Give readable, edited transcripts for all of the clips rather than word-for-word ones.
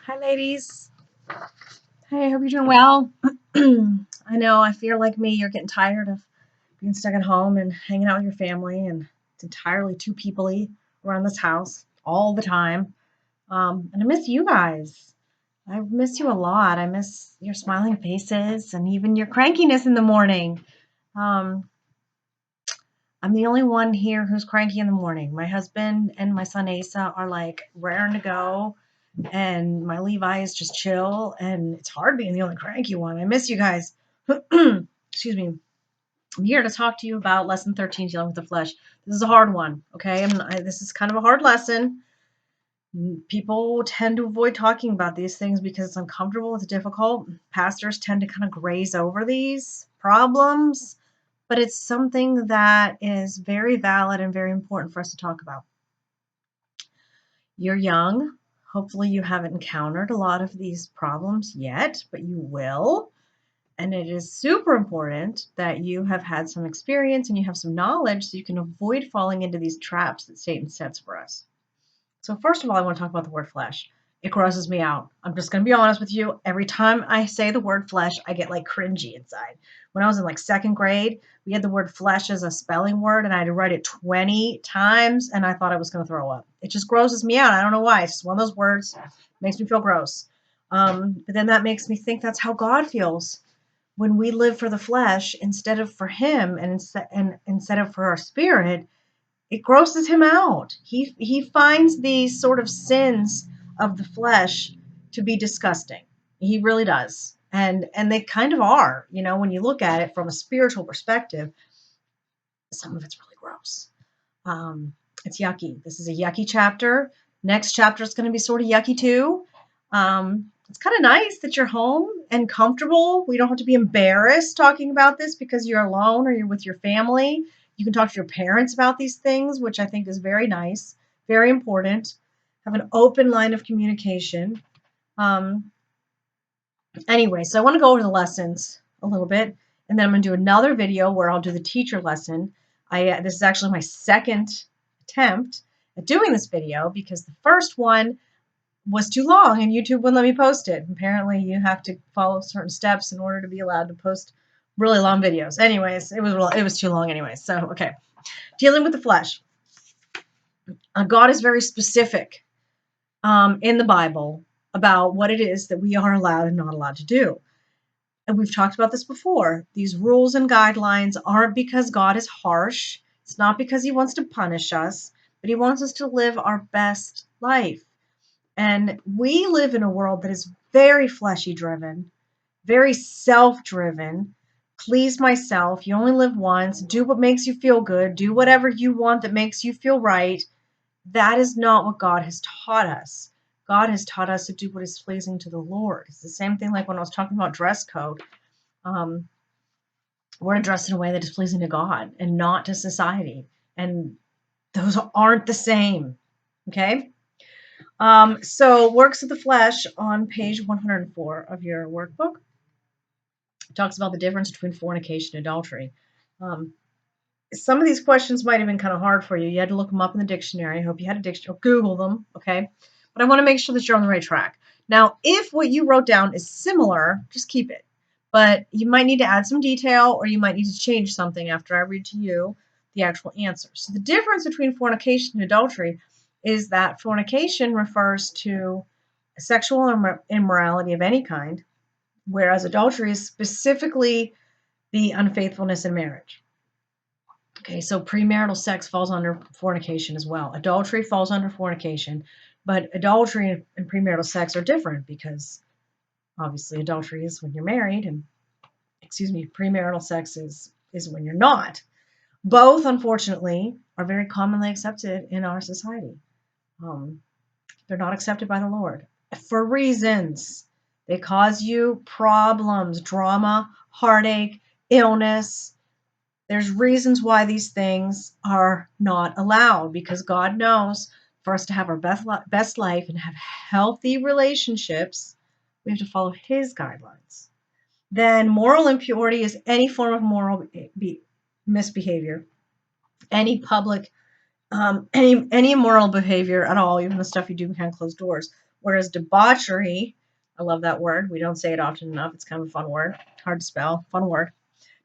Hi, ladies. Hey, I hope you're doing well. I know, I feel like me, you're getting tired of being stuck at home and hanging out with your family, and it's entirely too peoply around this house all the time. And I miss you guys. I miss you a lot. I miss your smiling faces and even your crankiness in the morning. Um, I'm the only one here who's cranky in the morning. My husband and my son Asa are like raring to go, and my Levi is just chill, and it's hard being the only cranky one. I miss you guys. Excuse me. I'm here to talk to you about lesson 13, dealing with the flesh. This is a hard one, okay? This is kind of a hard lesson. People tend to avoid talking about these things because it's uncomfortable, it's difficult. Pastors tend to kind of graze over these problems, but it's something that is very valid and very important for us to talk about. You're young. Hopefully, you haven't encountered a lot of these problems yet, but you will. And it is super important that you have had some experience and you have some knowledge so you can avoid falling into these traps that Satan sets for us. So, first of all, I want to talk about the word flesh. It grosses me out. I'm just going to be honest with you. Every time I say the word flesh, I get like cringy inside. When I was in like second grade, we had the word flesh as a spelling word, and I had to write it 20 times, and I thought I was going to throw up. It just grosses me out. I don't know why. It's just one of those words. It makes me feel gross. But then that makes me think that's how God feels when we live for the flesh instead of for Him, and instead of for our spirit. It grosses him out. He finds these sort of sins of the flesh to be disgusting. He really does. And they kind of are, when you look at it from a spiritual perspective. Some of it's really gross. It's yucky. This is a yucky chapter. Next chapter is going to be sort of yucky too. It's kind of nice that you're home and comfortable. We don't have to be embarrassed talking about this because you're alone or you're with your family. You can talk to your parents about these things, which I think is very nice, very important. Have an open line of communication. Um, anyway, so I want to go over the lessons a little bit, and then I'm going to do another video where I'll do the teacher lesson. This is actually my second attempt at doing this video because the first one was too long and YouTube wouldn't let me post it. Apparently, you have to follow certain steps in order to be allowed to post really long videos. Anyways, it was too long anyways. So, okay. Dealing with the flesh. God is very specific in the Bible about what it is that we are allowed and not allowed to do. And we've talked about this before. These rules and guidelines aren't because God is harsh. It's not because he wants to punish us, but he wants us to live our best life. And we live in a world that is very fleshy driven, very self driven. Please myself. You only live once. Do what makes you feel good. Do whatever you want that makes you feel right. That is not what God has taught us. God has taught us to do what is pleasing to the Lord. It's the same thing like when I was talking about dress code. Um, we're to dress in a way that is pleasing to God and not to society. And those aren't the same. Okay? So works of the flesh on page 104 of your workbook talks about the difference between fornication and adultery. Um, some of these questions might have been kind of hard for you. You had to look them up in the dictionary. I hope you had a dictionary. Google them, okay? But I want to make sure that you're on the right track. Now, if what you wrote down is similar, just keep it. But you might need to add some detail or you might need to change something after I read to you the actual answer. So the difference between fornication and adultery is that fornication refers to sexual immorality of any kind, whereas adultery is specifically the unfaithfulness in marriage. Okay, so premarital sex falls under fornication as well. Adultery falls under fornication, but adultery and premarital sex are different because obviously adultery is when you're married, and premarital sex is when you're not. Both, unfortunately, are very commonly accepted in our society. They're not accepted by the Lord for reasons. They cause you problems, drama, heartache, illness. There's reasons why these things are not allowed because God knows for us to have our best life and have healthy relationships, we have to follow his guidelines. Then moral impurity is any form of moral misbehavior, any immoral behavior at all, even the stuff you do behind closed doors, Whereas debauchery, I love that word. We don't say it often enough. It's kind of a fun word. Hard to spell. Fun word.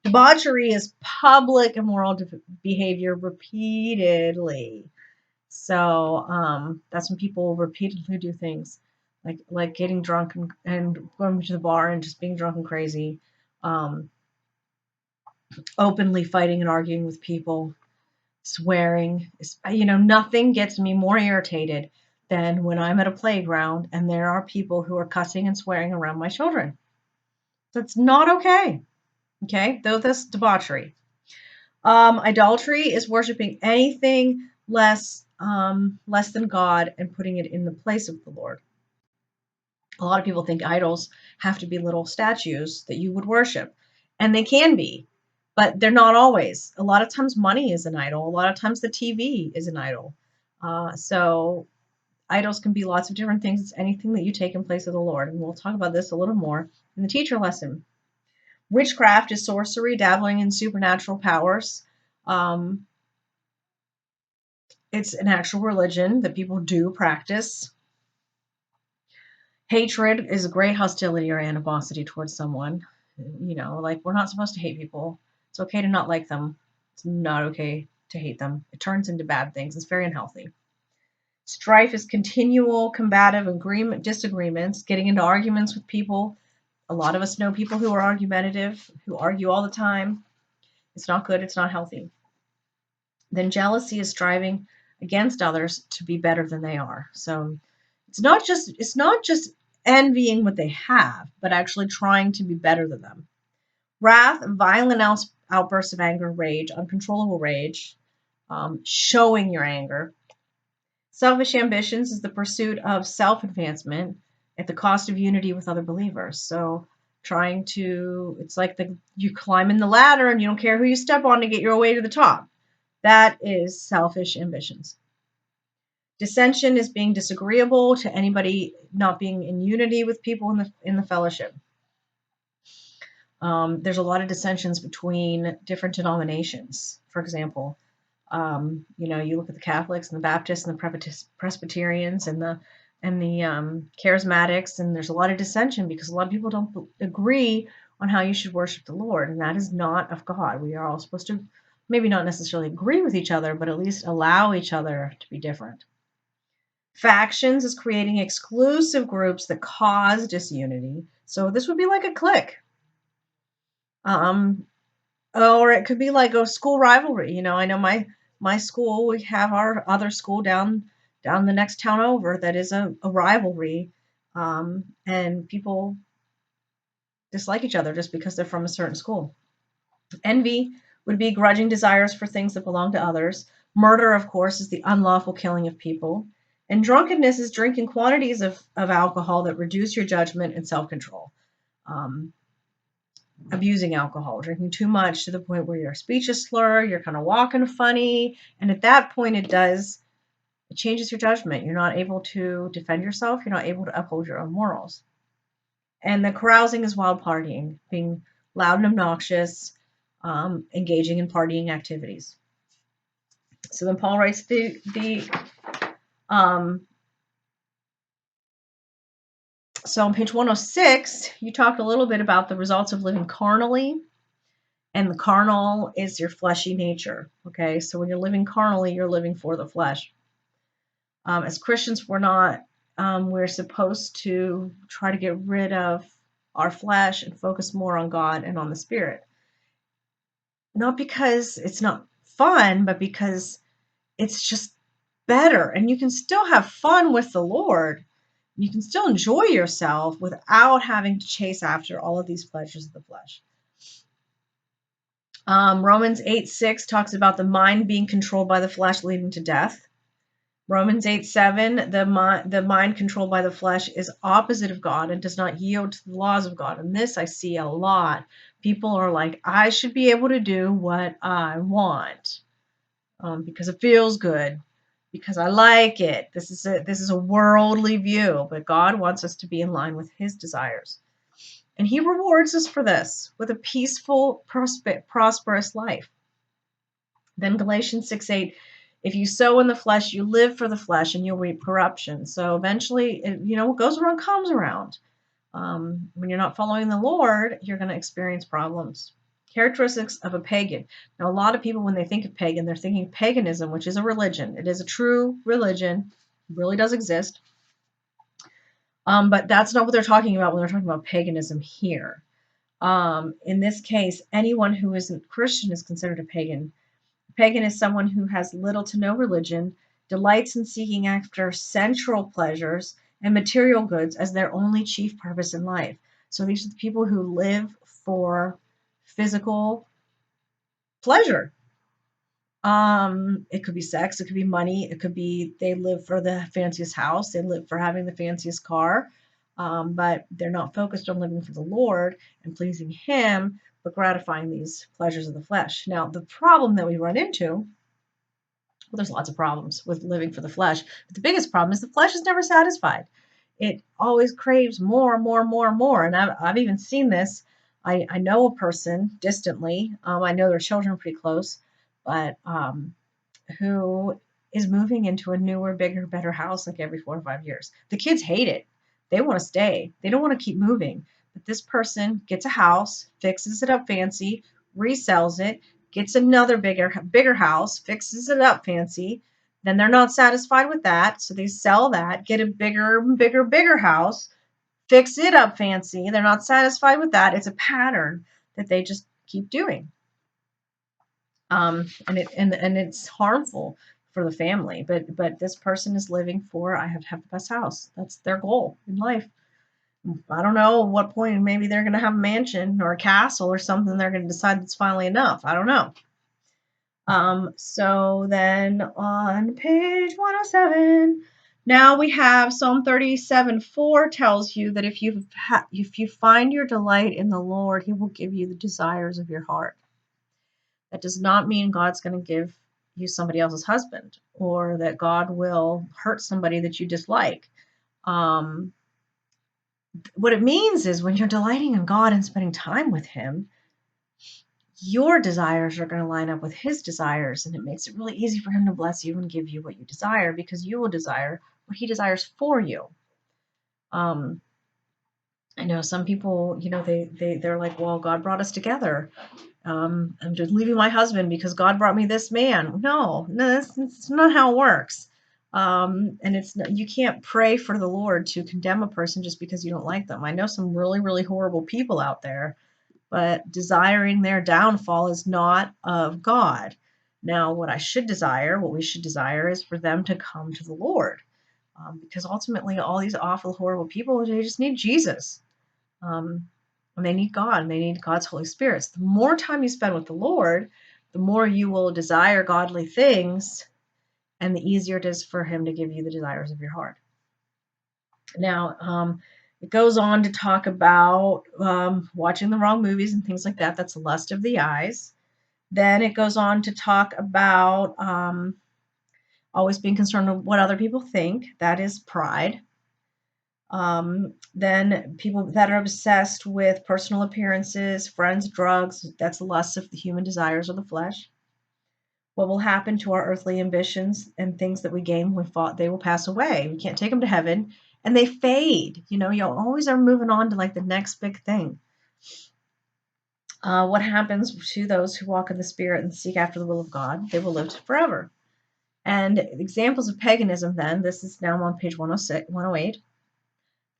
Debauchery is public immoral behavior repeatedly. So that's when people repeatedly do things like getting drunk and going to the bar and just being drunk and crazy, um, openly fighting and arguing with people, swearing. Nothing gets me more irritated than when I'm at a playground and there are people who are cussing and swearing around my children. That's not okay. Okay, though that's debauchery. Idolatry is worshiping anything less than God and putting it in the place of the Lord. A lot of people think idols have to be little statues that you would worship, and they can be, but they're not always. A lot of times, money is an idol. A lot of times, the TV is an idol. So idols can be lots of different things. It's anything that you take in place of the Lord, and we'll talk about this a little more in the teacher lesson. Witchcraft is sorcery, dabbling in supernatural powers. It's an actual religion that people do practice. Hatred is a great hostility or animosity towards someone. Like we're not supposed to hate people. It's okay to not like them. It's not okay to hate them. It turns into bad things. It's very unhealthy. Strife is continual combative disagreements, getting into arguments with people. A lot of us know people who are argumentative, who argue all the time. It's not good. It's not healthy. Then jealousy is striving against others to be better than they are. So it's not just envying what they have, but actually trying to be better than them. Wrath, violent outbursts of anger, rage, uncontrollable rage, showing your anger. Selfish ambitions is the pursuit of self-advancement at the cost of unity with other believers. So it's like you climb in the ladder and you don't care who you step on to get your way to the top. That is selfish ambitions. Dissension is being disagreeable to anybody, not being in unity with people in the fellowship. There's a lot of dissensions between different denominations. For example, you look at the Catholics and the Baptists and the Presbyterians and the Charismatics, and there's a lot of dissension because a lot of people don't agree on how you should worship the Lord, and that is not of God. We are all supposed to maybe not necessarily agree with each other, but at least allow each other to be different. Factions is creating exclusive groups that cause disunity. So this would be like a clique. Or it could be like a school rivalry. I know my school, we have our other school down the next town over that is a rivalry. And people dislike each other just because they're from a certain school. Envy would be grudging desires for things that belong to others. Murder, of course, is the unlawful killing of people. And drunkenness is drinking quantities of alcohol that reduce your judgment and self-control. Abusing alcohol, drinking too much to the point where your speech is slurred, you're kind of walking funny. And at that point, it changes your judgment. You're not able to defend yourself. You're not able to uphold your own morals. And the carousing is wild partying, being loud and obnoxious, engaging in partying activities. So then Paul writes so on page 106, you talked a little bit about the results of living carnally, and the carnal is your fleshy nature. Okay, so when you're living carnally, you're living for the flesh. As Christians, we're supposed to try to get rid of our flesh and focus more on God and on the Spirit. Not because it's not fun, but because it's just better. And you can still have fun with the Lord. You can still enjoy yourself without having to chase after all of these pleasures of the flesh. Romans 8:6 talks about the mind being controlled by the flesh leading to death. Romans 8:7, the mind controlled by the flesh is opposite of God and does not yield to the laws of God. And this I see a lot. People are like, I should be able to do what I want because it feels good, because I like it. This is a worldly view, but God wants us to be in line with His desires. And He rewards us for this with a peaceful, prosperous life. Then Galatians 6:8 If you sow in the flesh, you live for the flesh and you'll reap corruption. So eventually, what goes around comes around. When you're not following the Lord, you're going to experience problems. Characteristics of a pagan. Now, a lot of people, when they think of pagan, they're thinking paganism, which is a religion. It is a true religion. It really does exist. But that's not what they're talking about when they're talking about paganism here. In this case, anyone who isn't Christian is considered a pagan. A pagan is someone who has little to no religion, delights in seeking after sensual pleasures and material goods as their only chief purpose in life. So these are the people who live for physical pleasure. It could be sex, it could be money, it could be they live for the fanciest house, they live for having the fanciest car, but they're not focused on living for the Lord and pleasing Him, but gratifying these pleasures of the flesh. Now, the problem that we run into, well, there's lots of problems with living for the flesh, but the biggest problem is the flesh is never satisfied. It always craves more, more, more, more. And I've even seen this. I know a person distantly. I know their children are pretty close, but who is moving into a newer, bigger, better house like every 4 to 5 years. The kids hate it. They want to stay. They don't want to keep moving. But this person gets a house, fixes it up fancy, resells it, gets another bigger house, fixes it up fancy. Then they're not satisfied with that, so they sell that, get a bigger, bigger, bigger house, fix it up fancy. They're not satisfied with that. It's a pattern that they just keep doing. And it's harmful for the family. But this person is living for, I have to have the best house. That's their goal in life. I don't know at what point maybe they're going to have a mansion or a castle or something. They're going to decide it's finally enough. I don't know. So then on page 107, now we have Psalm 37:4 tells you that if you find your delight in the Lord, He will give you the desires of your heart. That does not mean God's going to give you somebody else's husband or that God will hurt somebody that you dislike. What it means is when you're delighting in God and spending time with Him, your desires are going to line up with His desires, and it makes it really easy for Him to bless you and give you what you desire because you will desire what He desires for you. I know some people, they're like, well, God brought us together. I'm just leaving my husband because God brought me this man. No, that's not how it works. And you can't pray for the Lord to condemn a person just because you don't like them. I know some really, really horrible people out there, but desiring their downfall is not of God. Now, what we should desire is for them to come to the Lord. Because ultimately all these awful, horrible people, they just need Jesus. And they need God, and they need God's Holy Spirit. So the more time you spend with the Lord, the more you will desire godly things, and the easier it is for Him to give you the desires of your heart. Now, it goes on to talk about watching the wrong movies and things like that. That's the lust of the eyes. Then it goes on to talk about always being concerned with what other people think. That is pride. Then people that are obsessed with personal appearances, friends, drugs, that's the lust of the human desires of the flesh. What will happen to our earthly ambitions and things that we gain when we fought, they will pass away. We can't take them to heaven and they fade. You always are moving on to like the next big thing. What happens to those who walk in the Spirit and seek after the will of God? They will live forever. And examples of paganism then, this is now on page 108.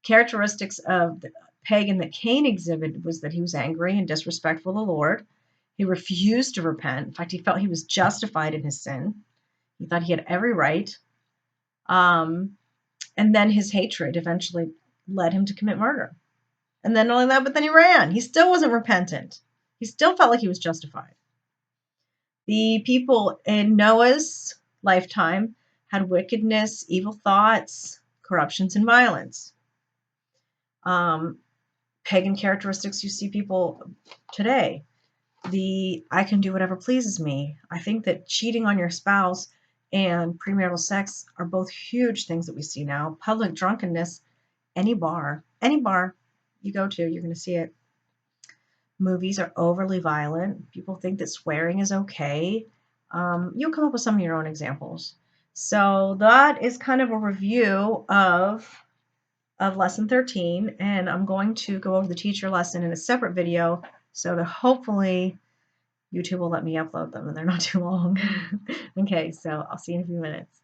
Characteristics of the pagan that Cain exhibited was that he was angry and disrespectful of the Lord. He refused to repent. In fact, he felt he was justified in his sin. He thought he had every right. And then his hatred eventually led him to commit murder. And then not only that, but then he ran. He still wasn't repentant. He still felt like he was justified. The people in Noah's lifetime had wickedness, evil thoughts, corruptions, and violence. Pagan characteristics you see people today. I can do whatever pleases me. I think that cheating on your spouse and premarital sex are both huge things that we see now. Public drunkenness, any bar you go to, you're going to see it. Movies are overly violent. People think that swearing is okay. you'll come up with some of your own examples. So that is kind of a review of lesson 13, and I'm going to go over the teacher lesson in a separate video so that hopefully YouTube will let me upload them and they're not too long. Okay, so I'll see you in a few minutes.